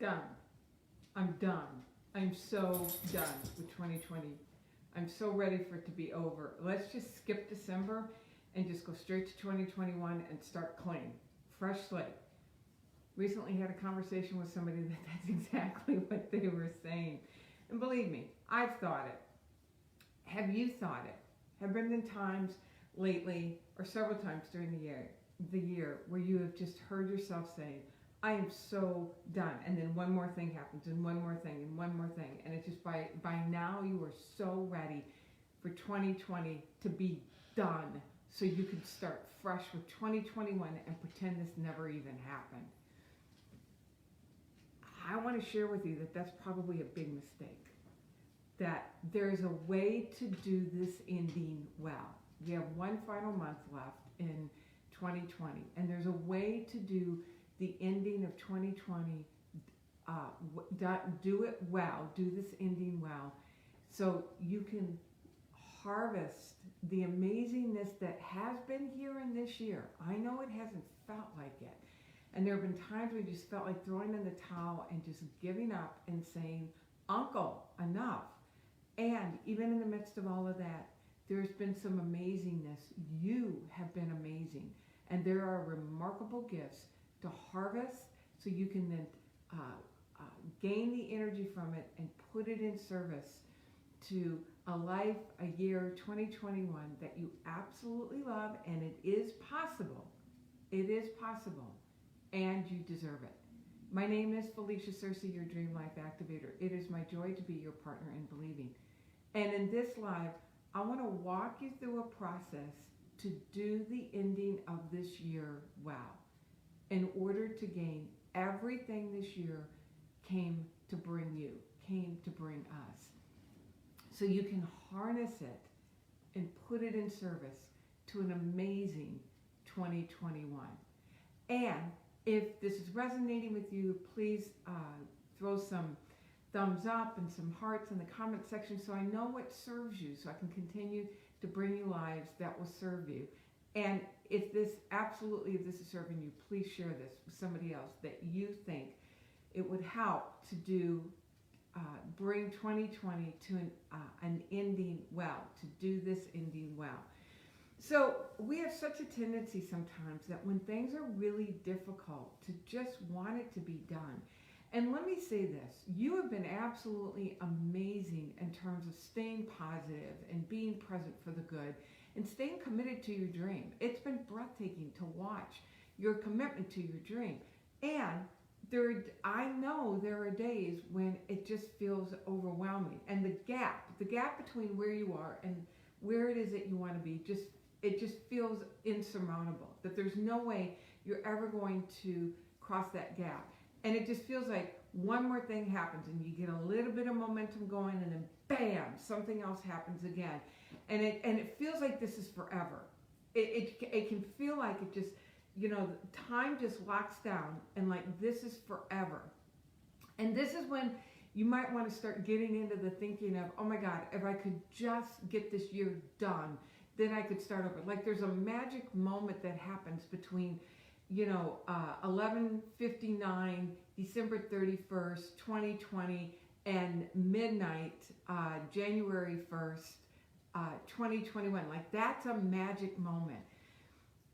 Done. I'm done. I'm so done with 2020. I'm so ready for it to be over. Let's just skip December and just go straight to 2021 and start clean. Fresh slate. Recently had a conversation with somebody that's exactly what they were saying. And believe me, I've thought it. Have you thought it? Have there been times lately, or several times during the year where you have just heard yourself saying, I am so done, and then one more thing happens, and one more thing, and one more thing, and it's just by now you are so ready for 2020 to be done, so you can start fresh with 2021 and pretend this never even happened. I want to share with you that that's probably a big mistake. That there's a way to do this ending well. We have one final month left in 2020, and there's a way to do the ending of 2020, do it well, do this ending well, so you can harvest the amazingness that has been here in this year. I know it hasn't felt like it. And there have been times where you just felt like throwing in the towel and just giving up and saying, Uncle, enough. And even in the midst of all of that, there's been some amazingness. You have been amazing. And there are remarkable gifts to harvest, so you can then gain the energy from it and put it in service to a life, a year, 2021 that you absolutely love, and it is possible. It is possible, and you deserve it. My name is Felicia Searcy, your Dream Life Activator. It is my joy to be your partner in believing. And in this live, I want to walk you through a process to do the ending of this year well, in order to gain everything this year came to bring you, came to bring us. So you can harness it and put it in service to an amazing 2021. And if this is resonating with you, please throw some thumbs up and some hearts in the comment section so I know what serves you, so I can continue to bring you lives that will serve you. And if this is serving you, please share this with somebody else that you think it would help to do, bring 2020 to an ending well, to do this ending well. So we have such a tendency sometimes that when things are really difficult to just want it to be done. And let me say this, you have been absolutely amazing in terms of staying positive and being present for the good and staying committed to your dream. It's been breathtaking to watch your commitment to your dream. And I know there are days when it just feels overwhelming. And the gap between where you are and where it is that you want to be, it just feels insurmountable. That there's no way you're ever going to cross that gap. And it just feels like one more thing happens and you get a little bit of momentum going and then bam, something else happens again. And it feels like this is forever. It can feel like it just, time just locks down and like this is forever. And this is when you might want to start getting into the thinking of, oh my God, if I could just get this year done, then I could start over. Like there's a magic moment that happens between 11:59, December 31st, 2020, and midnight, January 1st, 2021. Like that's a magic moment.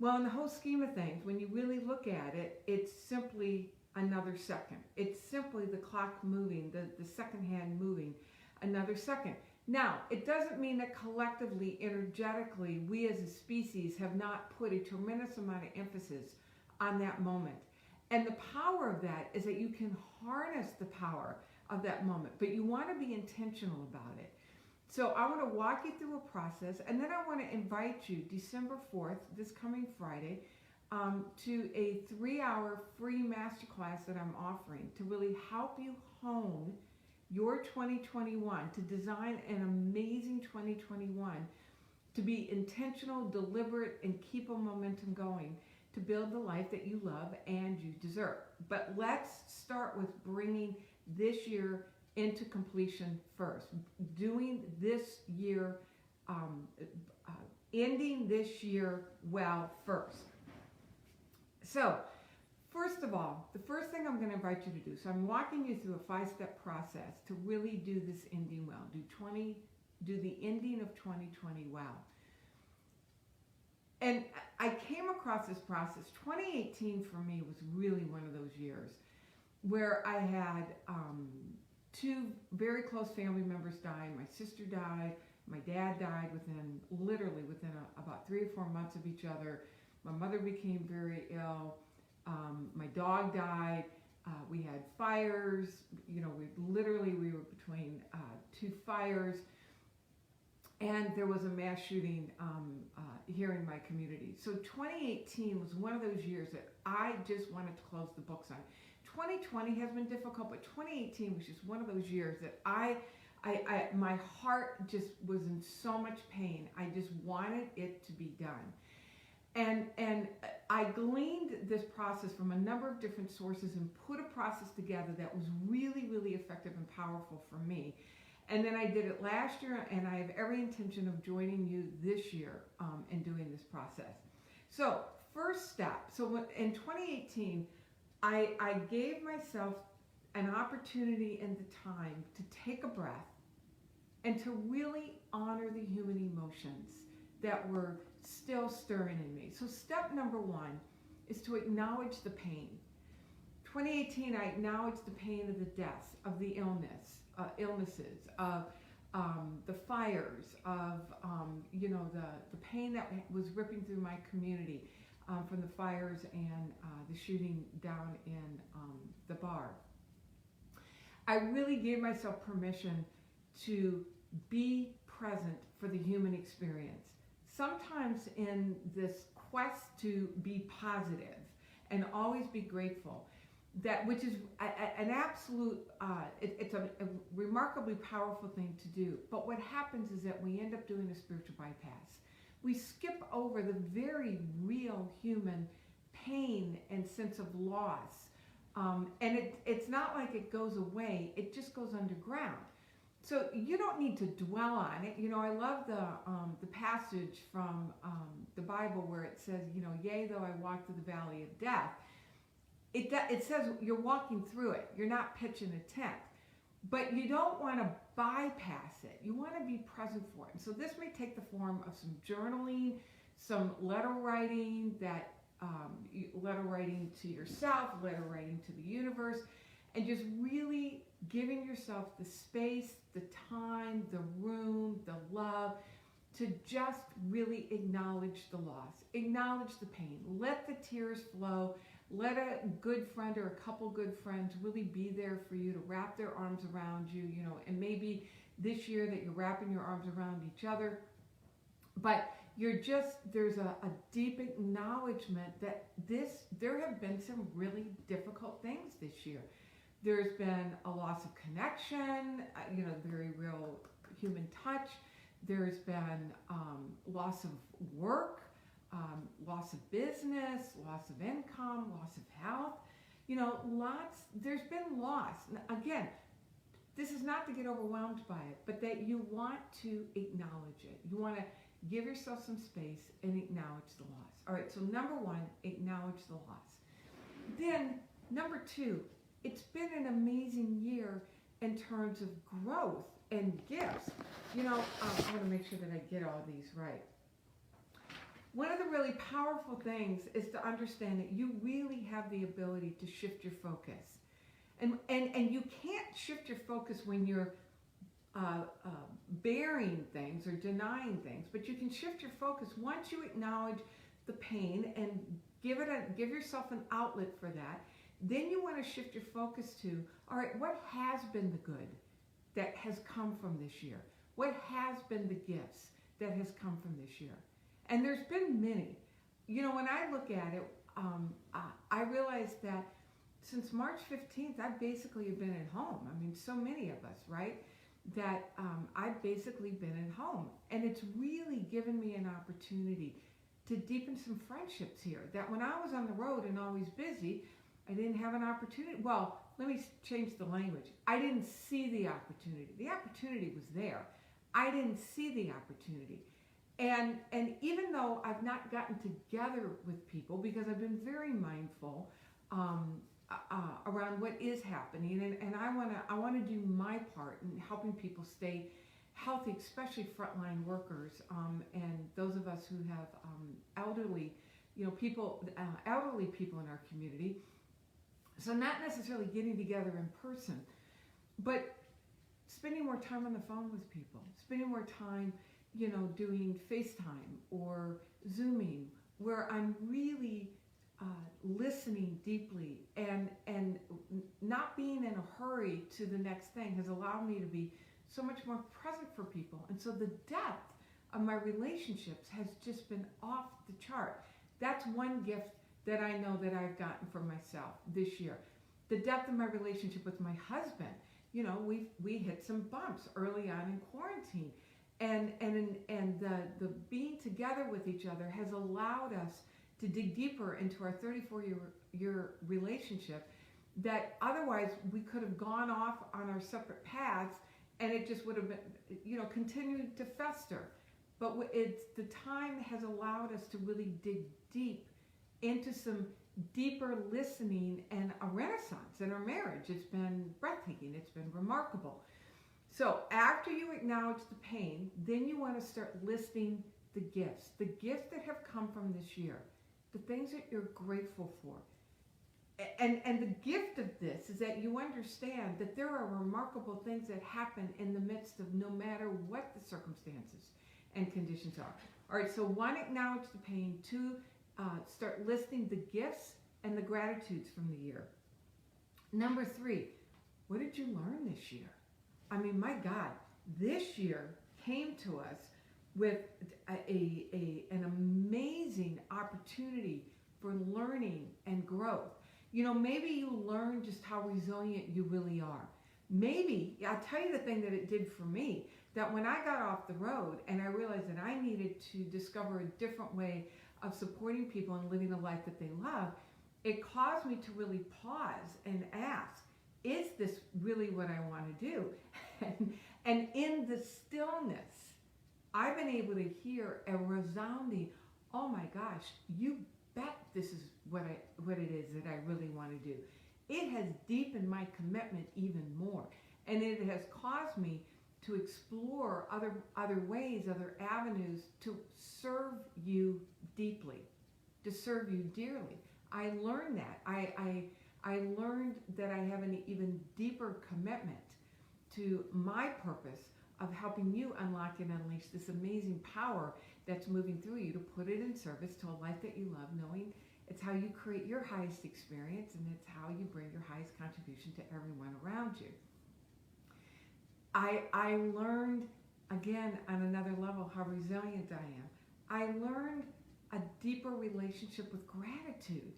Well, in the whole scheme of things, when you really look at it, it's simply another second. It's simply the clock moving, the second hand moving another second. Now, it doesn't mean that collectively, energetically, we as a species have not put a tremendous amount of emphasis on that moment. And the power of that is that you can harness the power of that moment, but you want to be intentional about it. So I want to walk you through a process, and then I want to invite you December 4th, this coming Friday, to a 3-hour free masterclass that I'm offering to really help you hone your 2021, to design an amazing 2021, to be intentional, deliberate, and keep a momentum going, to build the life that you love and you deserve. But let's start with bringing this year into completion first. Doing this year, ending this year well first. So first of all, the first thing I'm going to invite you to do, so I'm walking you through a 5-step process to really do this ending well. Do the ending of 2020 well. And I came across this process. 2018 for me was really one of those years where I had 2 very close family members die. My sister died. My dad died literally within about 3 or 4 months of each other. My mother became very ill. My dog died. We had fires. We were between 2 fires. And there was a mass shooting here in my community. So 2018 was one of those years that I just wanted to close the books on. 2020 has been difficult, but 2018 was just one of those years that my heart just was in so much pain. I just wanted it to be done. And I gleaned this process from a number of different sources and put a process together that was really, really effective and powerful for me. And then I did it last year, and I have every intention of joining you this year in doing this process. So first step, so in 2018, I gave myself an opportunity and the time to take a breath and to really honor the human emotions that were still stirring in me. So step number 1 is to acknowledge the pain. 2018, I acknowledged the pain of the deaths, of the illnesses, of the fires, of the pain that was ripping through my community from the fires and the shooting down in the bar. I really gave myself permission to be present for the human experience. Sometimes in this quest to be positive and always be grateful, which is an absolute, it's a remarkably powerful thing to do. But what happens is that we end up doing a spiritual bypass. We skip over the very real human pain and sense of loss. And it's not like it goes away, it just goes underground. So you don't need to dwell on it. I love the passage from the Bible where it says, yea, though I walk through the valley of death. It says you're walking through it. You're not pitching a tent. But you don't want to bypass it. You want to be present for it. And so this may take the form of some journaling, some letter writing, letter writing to yourself, letter writing to the universe, and just really giving yourself the space, the time, the room, the love, to just really acknowledge the loss, acknowledge the pain, let the tears flow, let a good friend or a couple good friends really be there for you to wrap their arms around you, and maybe this year that you're wrapping your arms around each other, but there's a deep acknowledgement that there have been some really difficult things this year. There's been a loss of connection, very real human touch. There's been loss of work, loss of business, loss of income, loss of health. There's been loss. Again, this is not to get overwhelmed by it, but that you want to acknowledge it. You want to give yourself some space and acknowledge the loss. All right, so number 1, acknowledge the loss. Then, number 2, it's been an amazing year in terms of growth and gifts. I want to make sure that I get all these right. One of the really powerful things is to understand that you really have the ability to shift your focus. And you can't shift your focus when you're bearing things or denying things, but you can shift your focus once you acknowledge the pain and give yourself an outlet for that. Then you want to shift your focus to, all right, what has been the good that has come from this year? What has been the gifts that has come from this year? And there's been many. When I look at it, I realize that since March 15th, I basically have been at home. I mean, so many of us, right? That I've basically been at home. And it's really given me an opportunity to deepen some friendships here. That when I was on the road and always busy, I didn't have an opportunity. Well, let me change the language. I didn't see the opportunity. The opportunity was there. I didn't see the opportunity. And even though I've not gotten together with people, because I've been very mindful around what is happening, and I want to do my part in helping people stay healthy, especially frontline workers, and those of us who have elderly, elderly people in our community. So not necessarily getting together in person, but spending more time on the phone with people, spending more time, doing FaceTime or Zooming, where I'm really listening deeply and not being in a hurry to the next thing has allowed me to be so much more present for people. And so the depth of my relationships has just been off the chart. That's one gift that I know that I've gotten for myself this year. The depth of my relationship with my husband. We hit some bumps early on in quarantine, and the being together with each other has allowed us to dig deeper into our 34-year relationship that otherwise we could have gone off on our separate paths, and it just would have been, continued to fester. But the time has allowed us to really dig deep into some deeper listening and a renaissance in our marriage. It's been breathtaking. It's been remarkable. So after you acknowledge the pain, then you want to start listing the gifts that have come from this year, the things that you're grateful for. And the gift of this is that you understand that there are remarkable things that happen in the midst of no matter what the circumstances and conditions are. All right, so one, acknowledge the pain. Two, start listing the gifts and the gratitudes from the year. Number three, what did you learn this year? I mean, my God, this year came to us with an amazing opportunity for learning and growth. Maybe you learn just how resilient you really are. Maybe, I'll tell you the thing that it did for me, that when I got off the road and I realized that I needed to discover a different way of supporting people and living a life that they love, it caused me to really pause and ask, is this really what I want to do? And in the stillness, I've been able to hear a resounding, oh my gosh, you bet this is what it is that I really want to do. It has deepened my commitment even more. And it has caused me to explore other ways, other avenues to serve you deeply, to serve you dearly. I learned that. I learned that I have an even deeper commitment to my purpose of helping you unlock and unleash this amazing power that's moving through you to put it in service to a life that you love, knowing it's how you create your highest experience and it's how you bring your highest contribution to everyone around you. I learned, again, on another level, how resilient I am. I learned a deeper relationship with gratitude.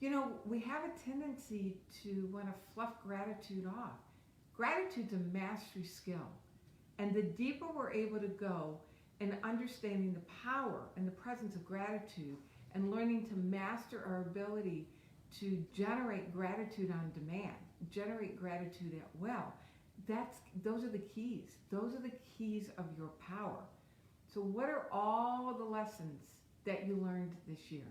We have a tendency to want to fluff gratitude off. Gratitude's a mastery skill. And the deeper we're able to go in understanding the power and the presence of gratitude and learning to master our ability to generate gratitude on demand, generate gratitude at will, those are the keys. Those are the keys of your power. So what are all of the lessons that you learned this year?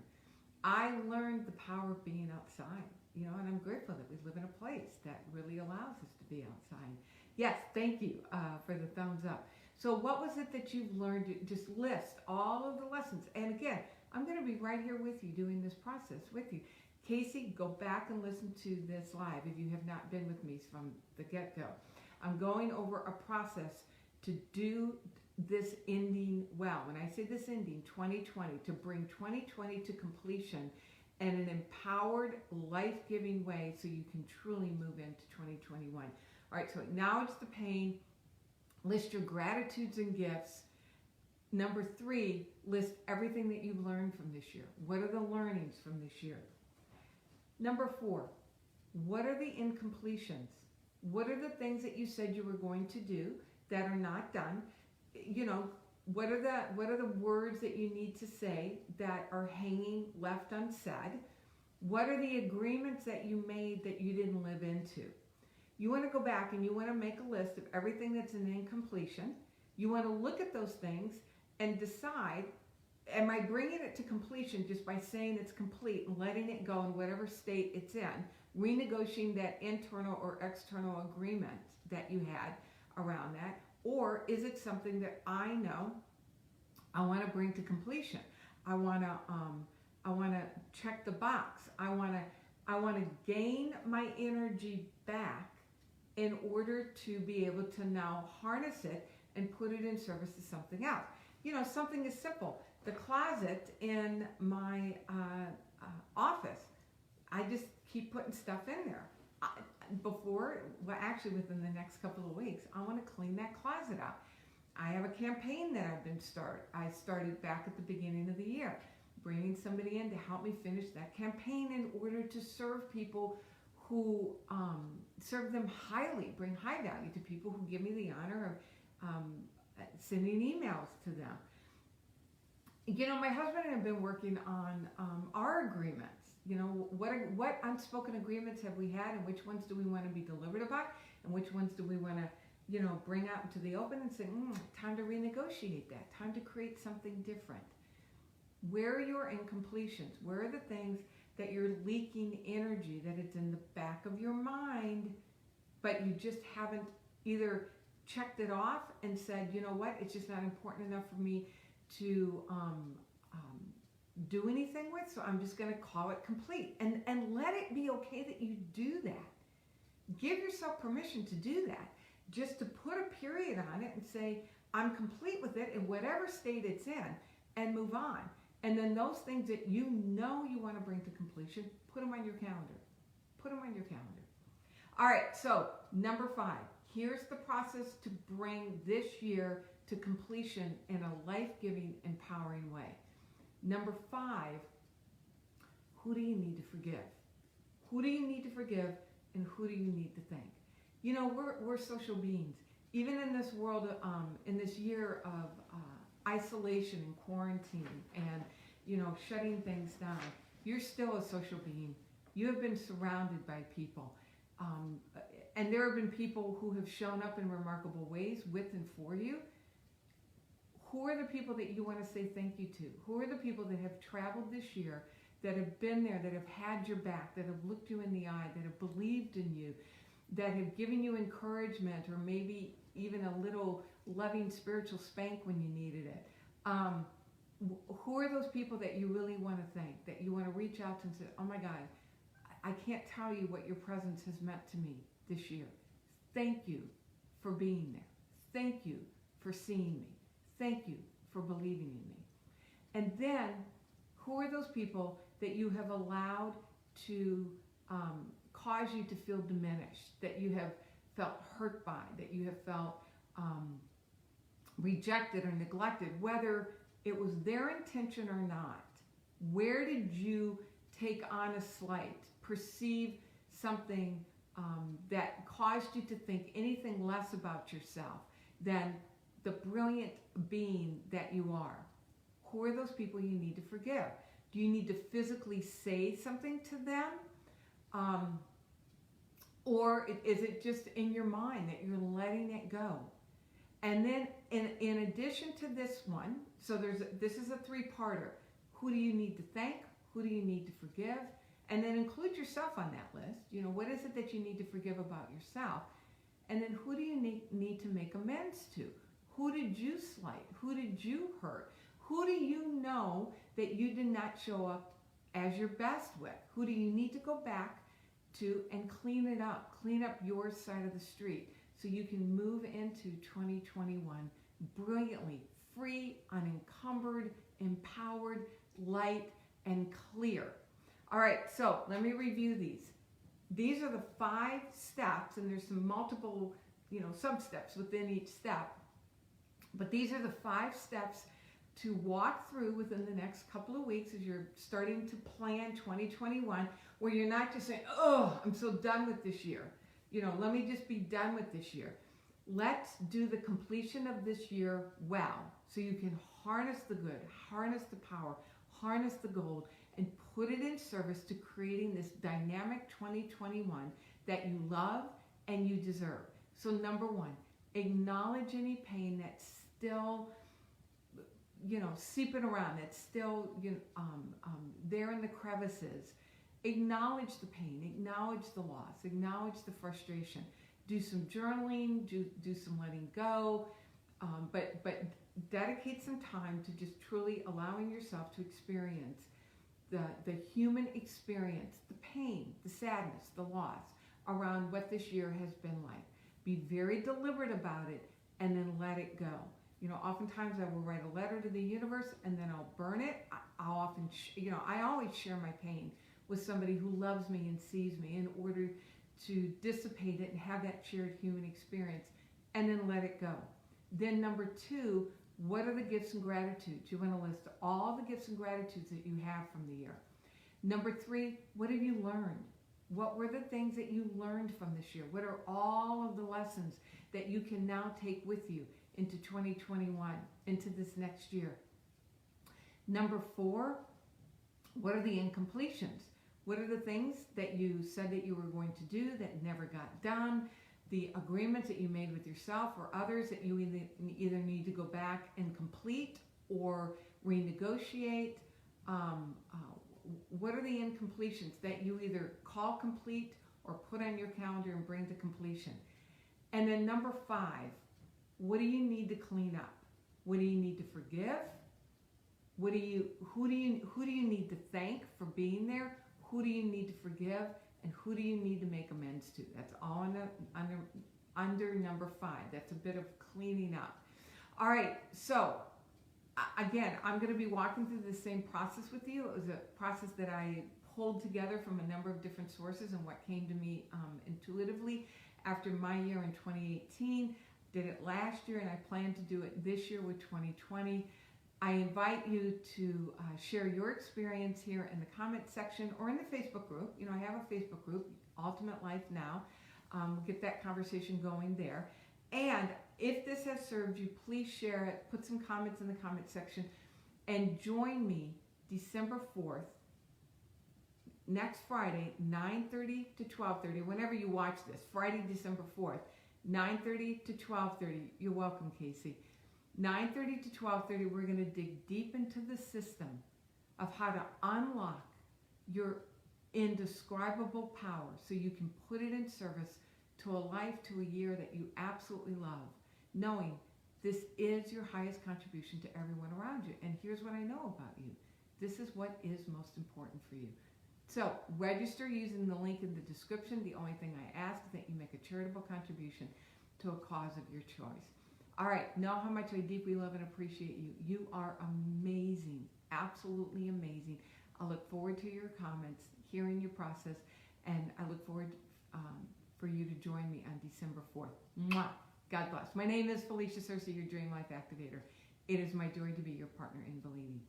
I learned the power of being outside, and I'm grateful that we live in a place that really allows us to be outside. Yes, thank you for the thumbs up. So what was it that you've learned? Just list all of the lessons. And again, I'm going to be right here with you doing this process with you. Casey, go back and listen to this live if you have not been with me from the get-go. I'm going over a process to do this ending well. When I say this ending, 2020, to bring 2020 to completion in an empowered, life-giving way so you can truly move into 2021. All right, so acknowledge the pain, list your gratitudes and gifts. Number three, list everything that you've learned from this year. What are the learnings from this year? Number four, what are the incompletions? What are the things that you said you were going to do that are not done? What are the words that you need to say that are hanging left unsaid? What are the agreements that you made that you didn't live into? You want to go back and you want to make a list of everything that's an incompletion. You want to look at those things and decide, am I bringing it to completion just by saying it's complete and letting it go in whatever state it's in, renegotiating that internal or external agreement that you had around that? Or is it something that I know I want to bring to completion? I want to check the box. I want to gain my energy back in order to be able to now harness it and put it in service to something else. Something as simple. The closet in my office, I just keep putting stuff in there. Actually within the next couple of weeks, I want to clean that closet out. I have a campaign that I started back at the beginning of the year, bringing somebody in to help me finish that campaign in order to serve people who serve them highly, bring high value to people who give me the honor of sending emails to them. My husband and I have been working on our agreements. What unspoken agreements have we had, and which ones do we want to be deliberate about, and which ones do we want to, bring out into the open and say, time to renegotiate that, time to create something different. Where are your incompletions? Where are the things that you're leaking energy, that it's in the back of your mind, but you just haven't either checked it off and said, you know what, it's just not important enough for me to do anything with, so I'm just going to call it complete. And let it be okay that you do that. Give yourself permission to do that. Just to put a period on it and say, I'm complete with it in whatever state it's in, and move on. And then those things that you want to bring to completion, put them on your calendar. Put them on your calendar. All right, so number 5. Here's the process to bring this year to completion in a life-giving, empowering way. Number 5, who do you need to forgive? Who do you need to forgive, and who do you need to thank? We're social beings. Even in this world, in this year of isolation and quarantine and, shutting things down, you're still a social being. You have been surrounded by people. And there have been people who have shown up in remarkable ways with and for you. Who are the people that you want to say thank you to? Who are the people that have traveled this year, that have been there, that have had your back, that have looked you in the eye, that have believed in you, that have given you encouragement, or maybe even a little loving spiritual spank when you needed it? Who are those people that you really want to thank, that you want to reach out to and say, oh my God, I can't tell you what your presence has meant to me this year. Thank you for being there. Thank you for seeing me. Thank you for believing in me. And then, who are those people that you have allowed to cause you to feel diminished, that you have felt hurt by, that you have felt rejected or neglected, whether it was their intention or not? Where did you take on a slight, perceive something that caused you to think anything less about yourself than the brilliant being that you are? Who are those people you need to forgive? Do you need to physically say something to them? Or is it just in your mind that you're letting it go? And then in addition to this one, so this is a 3-parter. Who do you need to thank? Who do you need to forgive? And then include yourself on that list. What is it that you need to forgive about yourself? And then who do you need to make amends to? Who did you slight? Who did you hurt? Who do you know that you did not show up as your best with? Who do you need to go back to and clean it up? Clean up your side of the street so you can move into 2021 brilliantly, free, unencumbered, empowered, light, and clear. All right, so let me review these. These are the 5 steps, and there's some multiple, sub-steps within each step. But these are the 5 steps to walk through within the next couple of weeks as you're starting to plan 2021, where you're not just saying, oh, I'm so done with this year. Let me just be done with this year. Let's do the completion of this year well, so you can harness the good, harness the power, harness the gold, and put it in service to creating this dynamic 2021 that you love and you deserve. So number 1, acknowledge any pain that still seeping around, that's still, there in the crevices. Acknowledge the pain, acknowledge the loss, acknowledge the frustration. Do some journaling, do some letting go, but dedicate some time to just truly allowing yourself to experience the human experience, the pain, the sadness, the loss around what this year has been like. Be very deliberate about it and then let it go. Oftentimes I will write a letter to the universe and then I'll burn it. I always share my pain with somebody who loves me and sees me in order to dissipate it and have that shared human experience and then let it go. Then number 2, what are the gifts and gratitudes? You want to list all the gifts and gratitudes that you have from the year. Number 3, what have you learned? What were the things that you learned from this year? What are all of the lessons that you can now take with you into 2021, into this next year? Number 4, what are the incompletions? What are the things that you said that you were going to do that never got done? The agreements that you made with yourself or others that you either need to go back and complete or renegotiate. What are the incompletions that you either call complete or put on your calendar and bring to completion? And then number 5, what do you need to clean up? What do you need to forgive? Who do you need to thank for being there? Who do you need to forgive? And who do you need to make amends to? That's all under number 5. That's a bit of cleaning up. All right, so again, I'm going to be walking through the same process with you. It was a process that I pulled together from a number of different sources and what came to me intuitively after my year in 2018. Did it last year and I plan to do it this year with 2020. I invite you to share your experience here in the comment section or in the Facebook group. I have a Facebook group, Ultimate Life Now. We'll get that conversation going there. And if this has served you, please share it. Put some comments in the comment section. And join me December 4th, next Friday, 9:30 to 12:30, whenever you watch this. Friday, December 4th, 9:30 to 12:30. You're welcome, Casey. 9:30 to 12:30, we're going to dig deep into the system of how to unlock your indescribable power so you can put it in service to a life, to a year that you absolutely love, knowing this is your highest contribution to everyone around you. And here's what I know about you. This is what is most important for you. So register using the link in the description. The only thing I ask is that you make a charitable contribution to a cause of your choice. All right, know how much I deeply love and appreciate you. You are amazing, absolutely amazing. I look forward to your comments, hearing your process, and I look forward for you to join me on December 4th. Mwah! God bless. My name is Felicia Searcy, your Dream Life Activator. It is my joy to be your partner in believing.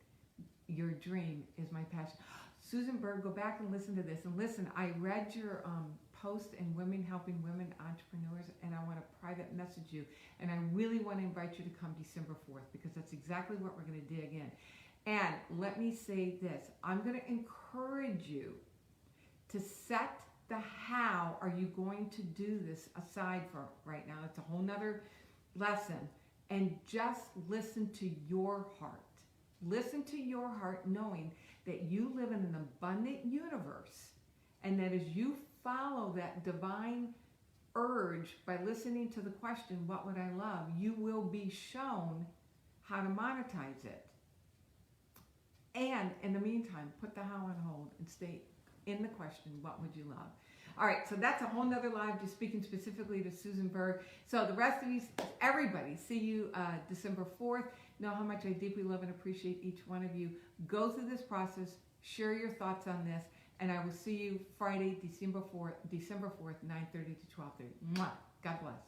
Your dream is my passion. Susan Berg, go back and listen to this. And listen, I read your post in Women Helping Women Entrepreneurs, and I want to private message you. And I really want to invite you to come December 4th because that's exactly what we're going to dig in. And let me say this. I'm going to encourage you to set the how are you going to do this aside for right now. It's a whole nother lesson. And just listen to your heart. Listen to your heart knowing that you live in an abundant universe and that as you follow that divine urge by listening to the question, what would I love? You will be shown how to monetize it. And in the meantime, put the how on hold and stay in the question, what would you love? All right, so that's a whole nother live, just speaking specifically to Susan Berg. So the rest of you, everybody, see you December 4th. Know how much I deeply love and appreciate each one of you. Go through this process, share your thoughts on this, and I will see you Friday, December 4th, 9:30 to 12:30. Mwah. God bless.